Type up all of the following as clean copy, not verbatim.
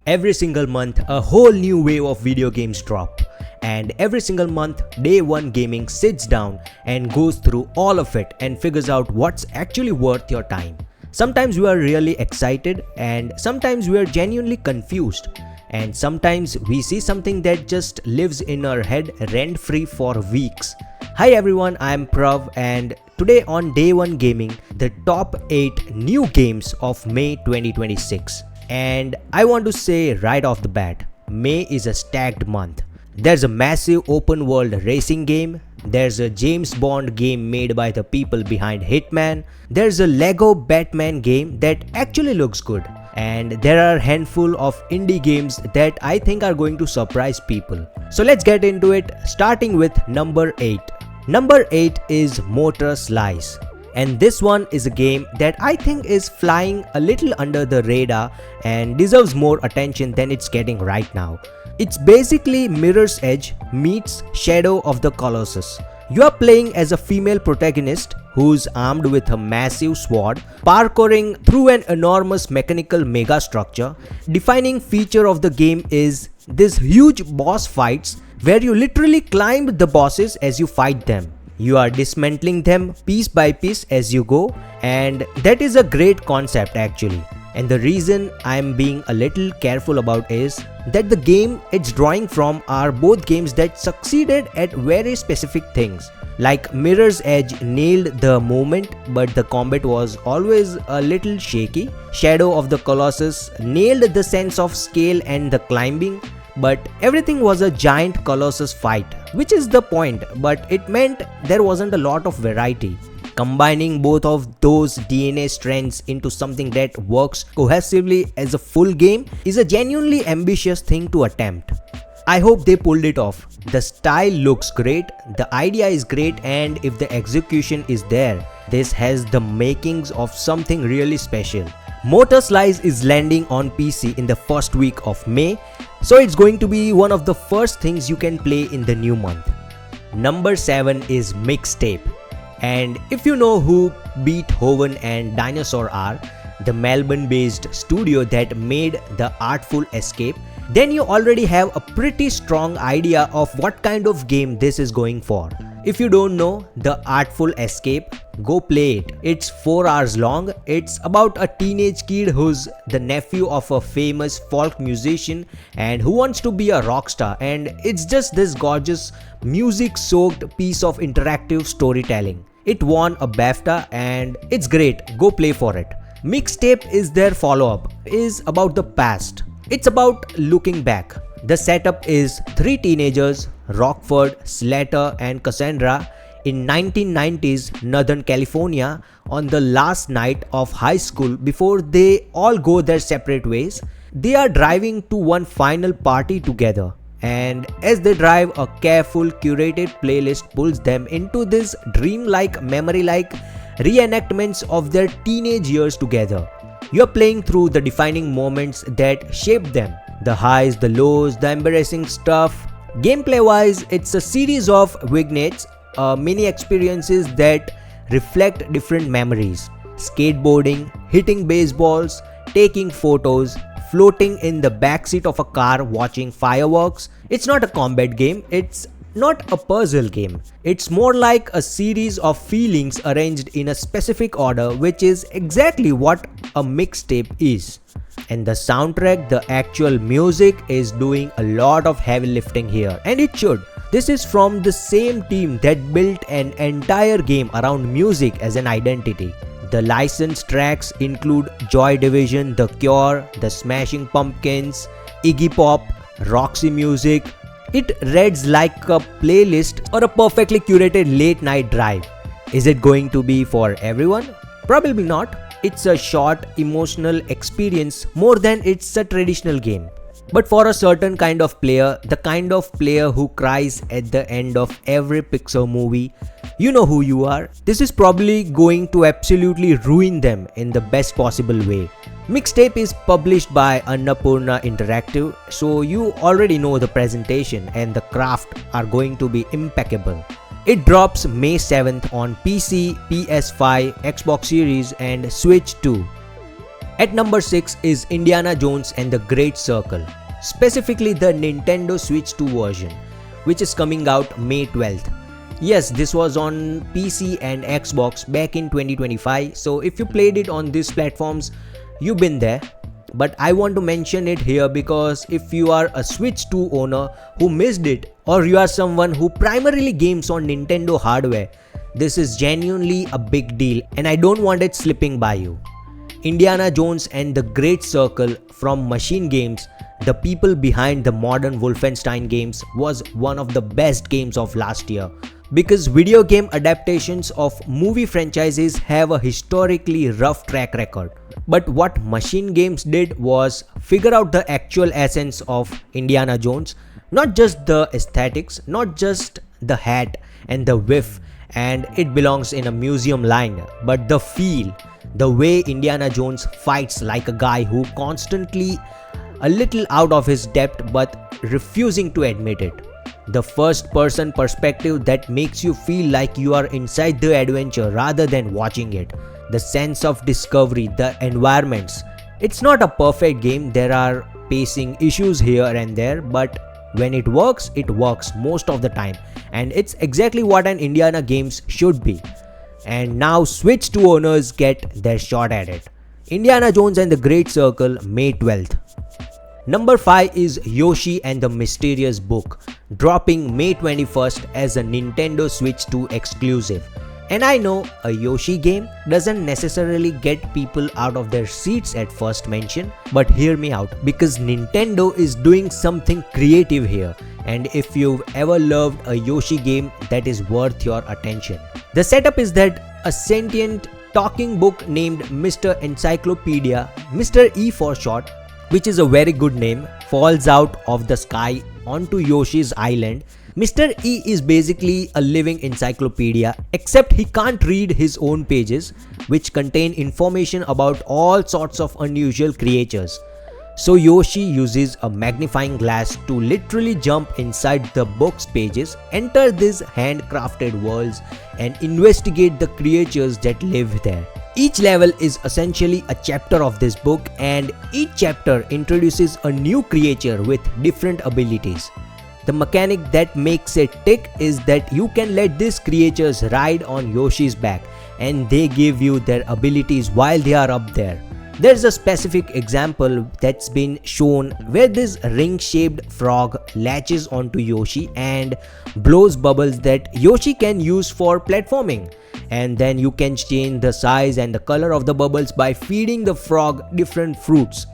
Every single month, a whole new wave of video games drop. And every single month, Day 1 Gaming sits down and goes through all of it and figures out what's actually worth your time. Sometimes we are really excited and sometimes we are genuinely confused. And sometimes we see something that just lives in our head rent-free for weeks. Hi everyone, I'm Prav and today on Day 1 Gaming, the top 8 new games of May 2026. And I want to say right off the bat, May is a stacked month. There's a massive open world racing game, there's a James Bond game made by the people behind Hitman, there's a Lego Batman game that actually looks good, and there are a handful of indie games that I think are going to surprise people. So let's get into it, starting with number 8. Number 8 is Motorslice. And this one is a game that I think is flying a little under the radar and deserves more attention than it's getting right now. It's basically Mirror's Edge meets Shadow of the Colossus. You are playing as a female protagonist who's armed with a massive sword, parkouring through an enormous mechanical megastructure. Defining feature of the game is this huge boss fights where you literally climb the bosses as you fight them. You are dismantling them piece by piece as you go, and that is a great concept actually. And the reason I'm being a little careful about is that the game it's drawing from are both games that succeeded at very specific things. Like Mirror's Edge nailed the movement but the combat was always a little shaky. Shadow of the Colossus nailed the sense of scale and the climbing, but everything was a giant colossus fight, which is the point, but it meant there wasn't a lot of variety. Combining both of those DNA strands into something that works cohesively as a full game is a genuinely ambitious thing to attempt. I hope they pulled it off. The style looks great, the idea is great, and if the execution is there, this has the makings of something really special. Motorslice is landing on PC in the first week of May, so it's going to be one of the first things you can play in the new month. Number 7 is Mixtape. And if you know who Beethoven and Dinosaur are, the Melbourne-based studio that made The Artful Escape, then you already have a pretty strong idea of what kind of game this is going for. If you don't know The Artful Escape, go play it. It's 4 hours long. It's about a teenage kid who's the nephew of a famous folk musician and who wants to be a rock star, and it's just this gorgeous music-soaked piece of interactive storytelling. It won a BAFTA and it's great. Go play for it. Mixtape is their follow-up, is about the past. It's about looking back. The setup is 3 teenagers, Rockford, Slater and Cassandra, in 1990s Northern California on the last night of high school before they all go their separate ways. They are driving to one final party together, and as they drive, a careful curated playlist pulls them into this dreamlike, memory-like reenactments of their teenage years together. You're playing through the defining moments that shaped them, the highs, the lows, the embarrassing stuff. Gameplay wise, it's a series of vignettes, mini experiences that reflect different memories. Skateboarding, hitting baseballs, taking photos, floating in the backseat of a car watching fireworks. It's not a combat game, it's not a puzzle game. It's more like a series of feelings arranged in a specific order, which is exactly what a mixtape is. And the soundtrack, the actual music, is doing a lot of heavy lifting here, and it should. This is from the same team that built an entire game around music as an identity. The licensed tracks include Joy Division, The Cure, The Smashing Pumpkins, Iggy Pop, Roxy Music. It reads like a playlist or a perfectly curated late night drive. Is it going to be for everyone? Probably not. It's a short, emotional experience more than it's a traditional game. But for a certain kind of player, the kind of player who cries at the end of every Pixar movie, you know who you are. This is probably going to absolutely ruin them in the best possible way. Mixtape is published by Annapurna Interactive, so you already know the presentation and the craft are going to be impeccable. It drops May 7th on PC, PS5, Xbox Series and Switch too. At number 6 is Indiana Jones and the Great Circle, specifically the Nintendo Switch 2 version, which is coming out May 12th. Yes, this was on PC and Xbox back in 2025, so if you played it on these platforms, you've been there. But I want to mention it here because if you are a Switch 2 owner who missed it, or you are someone who primarily games on Nintendo hardware, this is genuinely a big deal and I don't want it slipping by you. Indiana Jones and the Great Circle from Machine Games, the people behind the modern Wolfenstein games, was one of the best games of last year. Because video game adaptations of movie franchises have a historically rough track record. But what Machine Games did was figure out the actual essence of Indiana Jones, not just the aesthetics, not just the hat and the whiff and it belongs in a museum line, but the feel, the way Indiana Jones fights like a guy who constantly a little out of his depth but refusing to admit it. The first person perspective that makes you feel like you are inside the adventure rather than watching it. The sense of discovery, the environments. It's not a perfect game, there are pacing issues here and there, but when it works most of the time. And it's exactly what an Indiana games should be. And now Switch 2 owners get their shot at it. Indiana Jones and the Great Circle, May 12th. Number 5 is Yoshi and the Mysterious Book, dropping May 21st as a Nintendo Switch 2 exclusive. And I know a Yoshi game doesn't necessarily get people out of their seats at first mention, but hear me out because Nintendo is doing something creative here, and if you've ever loved a Yoshi game, that is worth your attention. The setup is that a sentient talking book named Mr. Encyclopedia, Mr. E for short, which is a very good name, falls out of the sky onto Yoshi's island. Mr. E is basically a living encyclopedia, except he can't read his own pages, which contain information about all sorts of unusual creatures. So Yoshi uses a magnifying glass to literally jump inside the book's pages, enter these handcrafted worlds, and investigate the creatures that live there. Each level is essentially a chapter of this book, and each chapter introduces a new creature with different abilities. The mechanic that makes it tick is that you can let these creatures ride on Yoshi's back and they give you their abilities while they are up there. There's a specific example that's been shown where this ring-shaped frog latches onto Yoshi and blows bubbles that Yoshi can use for platforming. And then you can change the size and the color of the bubbles by feeding the frog different fruits.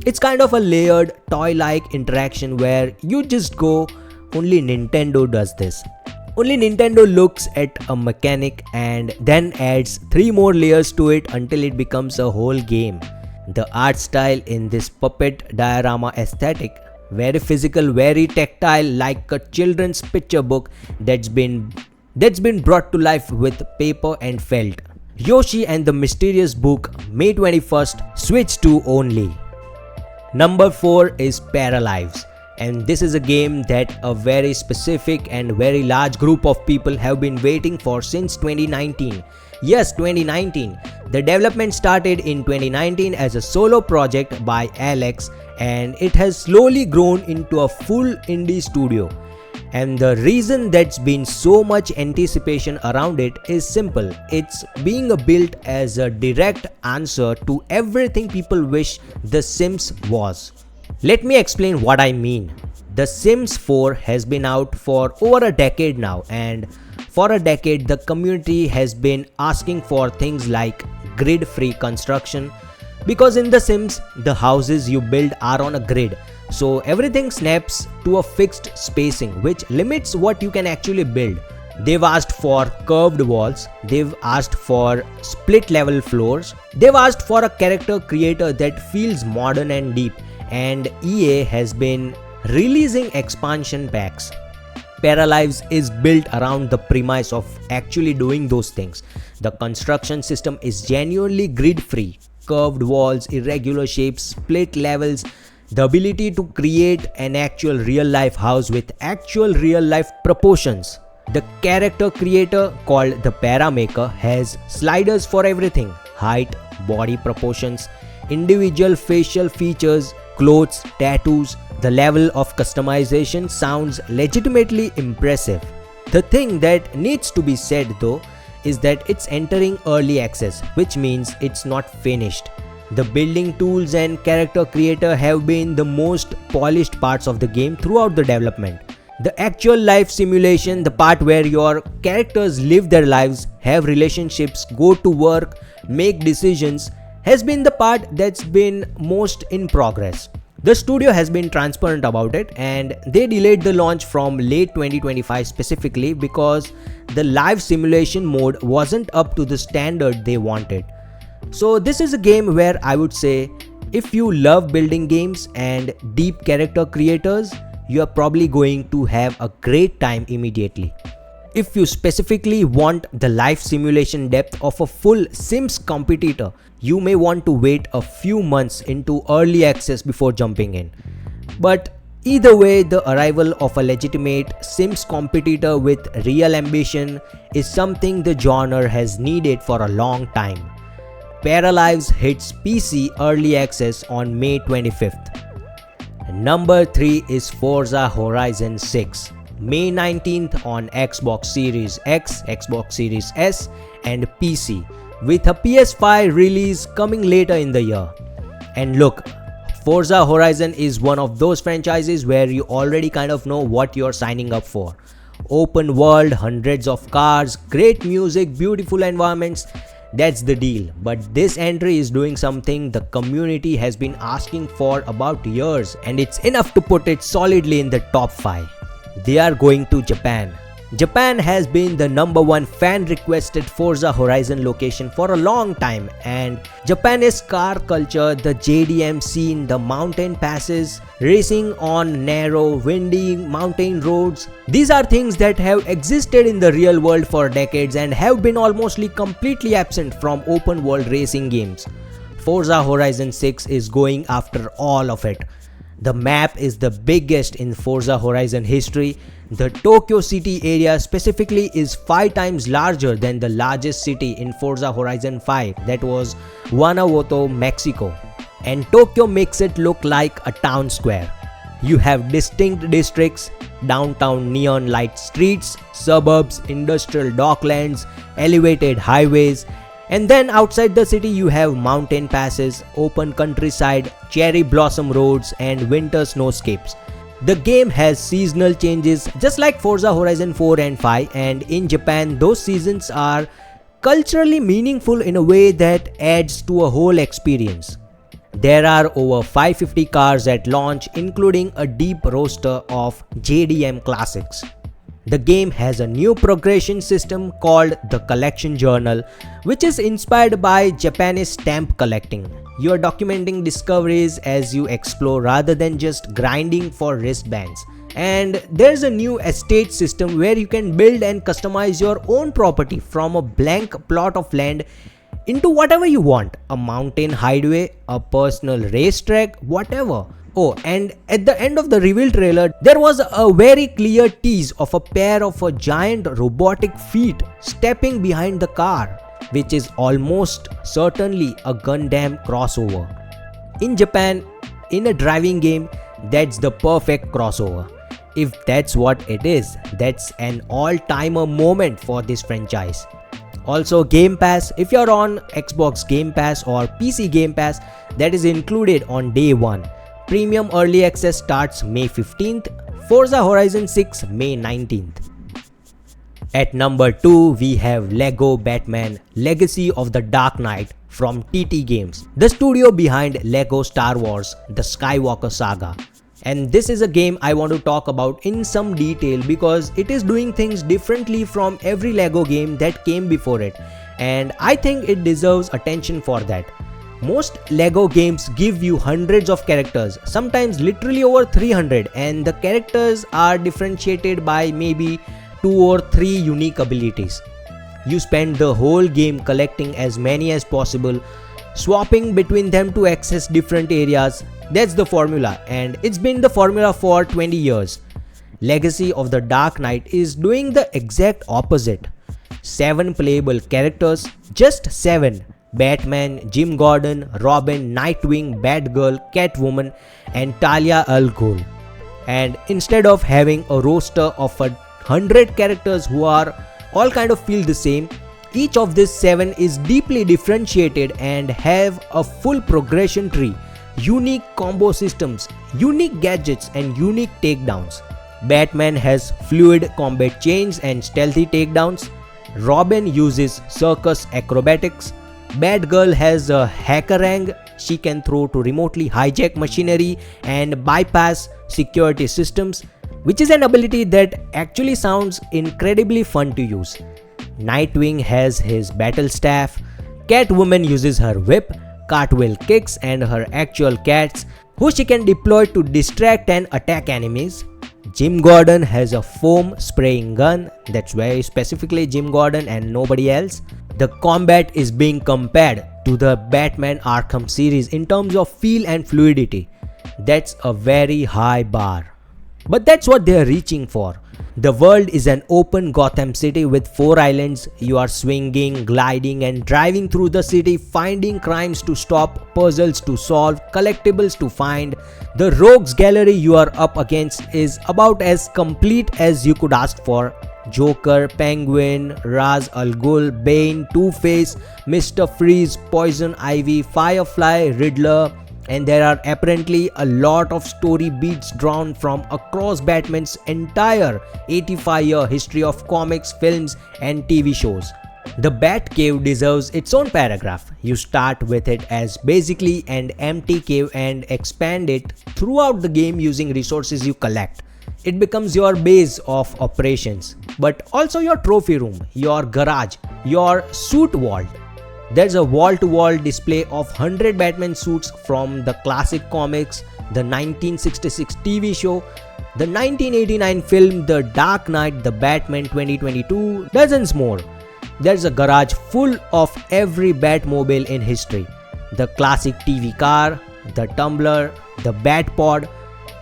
It's kind of a layered, toy-like interaction where you just go, only Nintendo does this. Only Nintendo looks at a mechanic and then adds 3 more layers to it until it becomes a whole game. The art style in this puppet diorama aesthetic, very physical, very tactile, like a children's picture book that's been brought to life with paper and felt. Yoshi and the Mysterious Book, May 21st, Switch 2 only. Number 4 is Paralives, and this is a game that a very specific and very large group of people have been waiting for since 2019. Yes, 2019. The development started in 2019 as a solo project by Alex, and it has slowly grown into a full indie studio. And the reason that's been so much anticipation around it is simple. It's being built as a direct answer to everything people wish The Sims was. Let me explain what I mean. The Sims 4 has been out for over a decade now, and for a decade the community has been asking for things like grid-free construction, because in The Sims the houses you build are on a grid. So everything snaps to a fixed spacing, which limits what you can actually build. They've asked for curved walls, they've asked for split level floors, they've asked for a character creator that feels modern and deep, and EA has been releasing expansion packs. Paralives is built around the premise of actually doing those things. The construction system is genuinely grid-free. Curved walls, irregular shapes, split levels, the ability to create an actual real-life house with actual real-life proportions. The character creator, called the Paramaker, has sliders for everything: height, body proportions, individual facial features, clothes, tattoos. The level of customization sounds legitimately impressive. The thing that needs to be said though is that it's entering early access, which means it's not finished. The building tools and character creator have been the most polished parts of the game throughout the development. The actual life simulation, the part where your characters live their lives, have relationships, go to work, make decisions, has been the part that's been most in progress. The studio has been transparent about it, and they delayed the launch from late 2025 specifically because the live simulation mode wasn't up to the standard they wanted. So this is a game where I would say if you love building games and deep character creators, you are probably going to have a great time immediately. If you specifically want the life simulation depth of a full Sims competitor, you may want to wait a few months into early access before jumping in. But either way, the arrival of a legitimate Sims competitor with real ambition is something the genre has needed for a long time. Paralives hits PC early access on May 25th. Number 3 is Forza Horizon 6. May 19th on Xbox Series X, Xbox Series S and PC, with a PS5 release coming later in the year. And look, Forza Horizon is one of those franchises where you already kind of know what you're signing up for. Open world, hundreds of cars, great music, beautiful environments. That's the deal. But this entry is doing something the community has been asking for about years, and it's enough to put it solidly in the top 5. They are going to Japan. Japan has been the #1 fan requested Forza Horizon location for a long time, and Japanese car culture, the JDM scene, the mountain passes, racing on narrow, windy mountain roads. These are things that have existed in the real world for decades and have been almost completely absent from open world racing games. Forza Horizon 6 is going after all of it. The map is the biggest in Forza Horizon history. The Tokyo City area specifically is 5 times larger than the largest city in Forza Horizon 5, that was Guanajuato, Mexico. And Tokyo makes it look like a town square. You have distinct districts, downtown neon light streets, suburbs, industrial docklands, elevated highways, and then outside the city you have mountain passes, open countryside, cherry blossom roads and winter snowscapes. The game has seasonal changes just like Forza Horizon 4 and 5, and in Japan those seasons are culturally meaningful in a way that adds to a whole experience. There are over 550 cars at launch, including a deep roster of JDM classics. The game has a new progression system called the Collection Journal, which is inspired by Japanese stamp collecting. You are documenting discoveries as you explore rather than just grinding for wristbands. And there's a new estate system where you can build and customize your own property from a blank plot of land into whatever you want. A mountain hideaway, a personal racetrack, whatever. Oh, and at the end of the reveal trailer, there was a very clear tease of a pair of a giant robotic feet stepping behind the car, which is almost certainly a Gundam crossover. In Japan, in a driving game, that's the perfect crossover. If that's what it is, that's an all-timer moment for this franchise. Also, Game Pass, if you're on Xbox Game Pass or PC Game Pass, that is included on day 1. Premium Early Access starts May 15th, Forza Horizon 6 May 19th. At number 2, we have Lego Batman Legacy of the Dark Knight from TT Games, the studio behind Lego Star Wars The Skywalker Saga. And this is a game I want to talk about in some detail because it is doing things differently from every Lego game that came before it, and I think it deserves attention for that. Most Lego games give you hundreds of characters, sometimes literally over 300, and the characters are differentiated by maybe 2 or 3 unique abilities. You spend the whole game collecting as many as possible, swapping between them to access different areas. That's the formula, and it's been the formula for 20 years. Legacy of the Dark Knight is doing the exact opposite. 7 playable characters, just 7. Batman, Jim Gordon, Robin, Nightwing, Batgirl, Catwoman, and Talia al Ghul. And instead of having a roster of 100 characters who are all kind of feel the same, each of these 7 is deeply differentiated and have a full progression tree, unique combo systems, unique gadgets, and unique takedowns. Batman has fluid combat chains and stealthy takedowns. Robin uses circus acrobatics. Batgirl has a hackerang she can throw to remotely hijack machinery and bypass security systems, which is an ability that actually sounds incredibly fun to use. Nightwing has his battle staff. Catwoman uses her whip, cartwheel kicks, and her actual cats, who she can deploy to distract and attack enemies. Jim Gordon has a foam spraying gun, that's very specifically Jim Gordon and nobody else. The combat is being compared to the Batman Arkham series in terms of feel and fluidity. That's a very high bar. But that's what they are reaching for. The world is an open Gotham City with 4 islands. You are swinging, gliding, and driving through the city, finding crimes to stop, puzzles to solve, collectibles to find. The rogues gallery you are up against is about as complete as you could ask for. Joker, Penguin, Ra's al Ghul, Bane, Two-Face, Mr. Freeze, Poison Ivy, Firefly, Riddler, and there are apparently a lot of story beats drawn from across Batman's entire 85-year history of comics, films, and TV shows. The Batcave deserves its own paragraph. You start with it as basically an empty cave and expand it throughout the game using resources you collect. It becomes your base of operations, but also your trophy room, your garage, your suit vault. There's a wall-to-wall display of 100 Batman suits from the classic comics, the 1966 TV show, the 1989 film The Dark Knight, the Batman 2022, dozens more. There's a garage full of every Batmobile in history. The classic TV car, the Tumbler, the Batpod,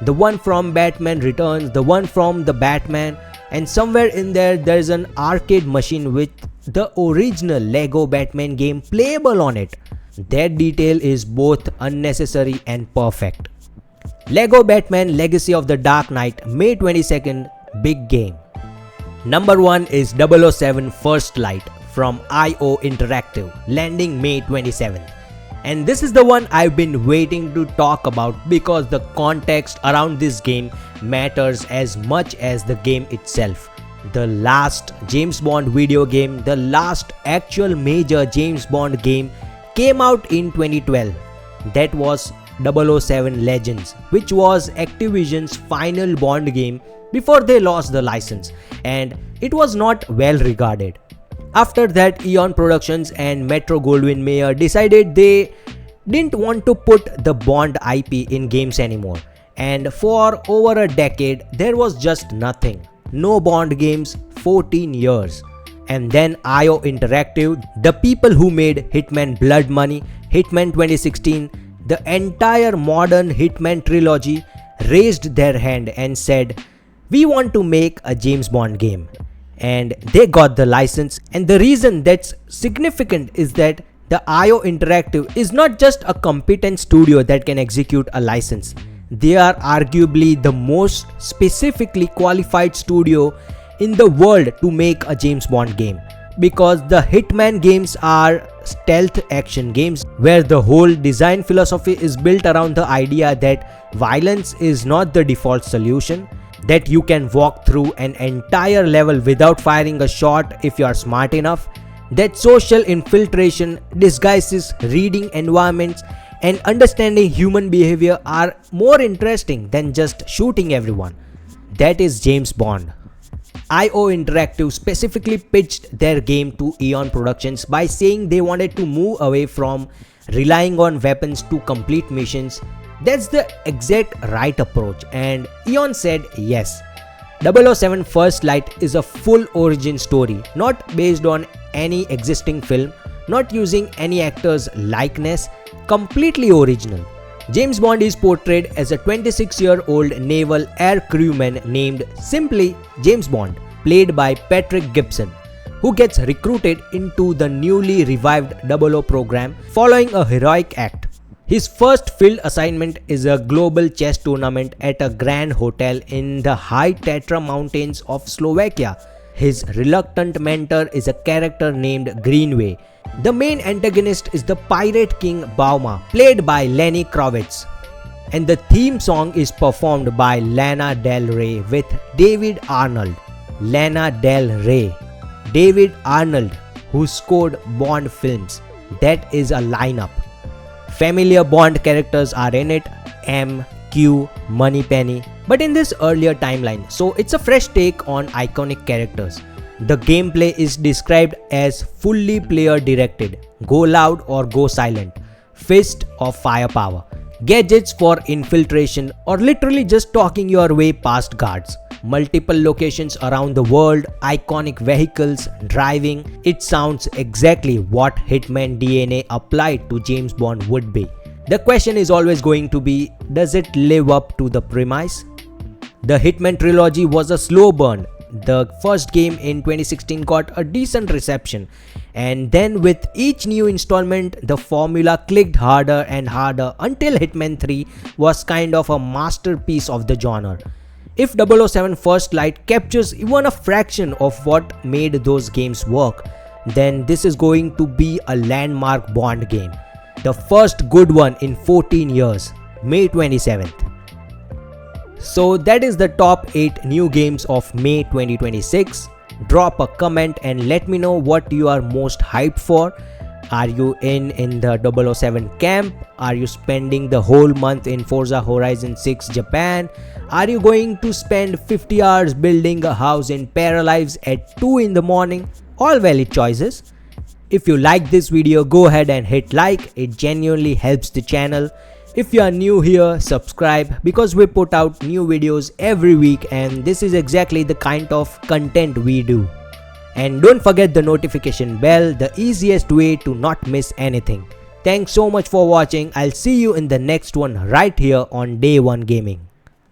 the one from Batman Returns, the one from the Batman, and somewhere in there's an arcade machine with the original Lego Batman game playable on it. That detail is both unnecessary and perfect. Lego Batman Legacy of the Dark Knight, May 22nd, big game. Number 1 is 007 First Light from IO Interactive, landing May 27th. And this is the one I've been waiting to talk about because the context around this game matters as much as the game itself. The last James Bond video game, the last actual major James Bond game, came out in 2012. That was 007 Legends, which was Activision's final Bond game before they lost the license, and it was not well regarded. After that, Eon Productions and Metro-Goldwyn-Mayer decided they didn't want to put the Bond IP in games anymore, and for over a decade there was just nothing. No Bond games, 14 years. And then IO Interactive, the people who made Hitman Blood Money, Hitman 2016, the entire modern Hitman trilogy, raised their hand and said, "We want to make a James Bond game." And they got the license, and the reason that's significant is that the IO Interactive is not just a competent studio that can execute a license. They are arguably the most specifically qualified studio in the world to make a James Bond game, because the Hitman games are stealth action games where the whole design philosophy is built around the idea that violence is not the default solution, that you can walk through an entire level without firing a shot if you are smart enough, that social infiltration, disguises, reading environments, and understanding human behavior are more interesting than just shooting everyone. That is James Bond. IO Interactive specifically pitched their game to Eon Productions by saying they wanted to move away from relying on weapons to complete missions. That's the exact right approach, and Eon said yes. 007 First Light is a full origin story, not based on any existing film, not using any actor's likeness, completely original. James Bond is portrayed as a 26-year-old naval air crewman named simply James Bond, played by Patrick Gibson. who gets recruited into the newly revived 00 program following a heroic act. His first field assignment is a global chess tournament at a grand hotel in the high Tatra mountains of Slovakia. His reluctant mentor is a character named Greenway. The main antagonist is the Pirate King Bauma, played by Lenny Kravitz. And the theme song is performed by Lana Del Rey with David Arnold. Lana Del Rey. David Arnold, who scored Bond films. That is a lineup. Familiar Bond characters are in it, M, Q, Moneypenny, but in this earlier timeline, so it's a fresh take on iconic characters. The gameplay is described as fully player directed, go loud or go silent, fist or firepower, gadgets for infiltration or literally just talking your way past guards, multiple locations around the world, iconic vehicles, driving. It sounds exactly what Hitman DNA applied to James Bond would be. The question is always going to be, does it live up to the premise? The Hitman trilogy was a slow burn. The first game in 2016 got a decent reception, and then with each new installment the formula clicked harder and harder until Hitman 3 was kind of a masterpiece of the genre. If 007 First Light captures even a fraction of what made those games work, then this is going to be a landmark Bond game. The first good one in 14 years, May 27th. So that is the top 8 new games of May 2026. Drop a comment and let me know what you are most hyped for. Are you in the 007 camp? Are you spending the whole month in Forza Horizon 6 Japan? Are you going to spend 50 hours building a house in Paralives at 2 in the morning? All valid choices. If you like this video, go ahead and hit like. It genuinely helps the channel. If you are new here, subscribe because we put out new videos every week and this is exactly the kind of content we do. And don't forget the notification bell, the easiest way to not miss anything. Thanks so much for watching. I'll see you in the next one right here on Day 1 Gaming.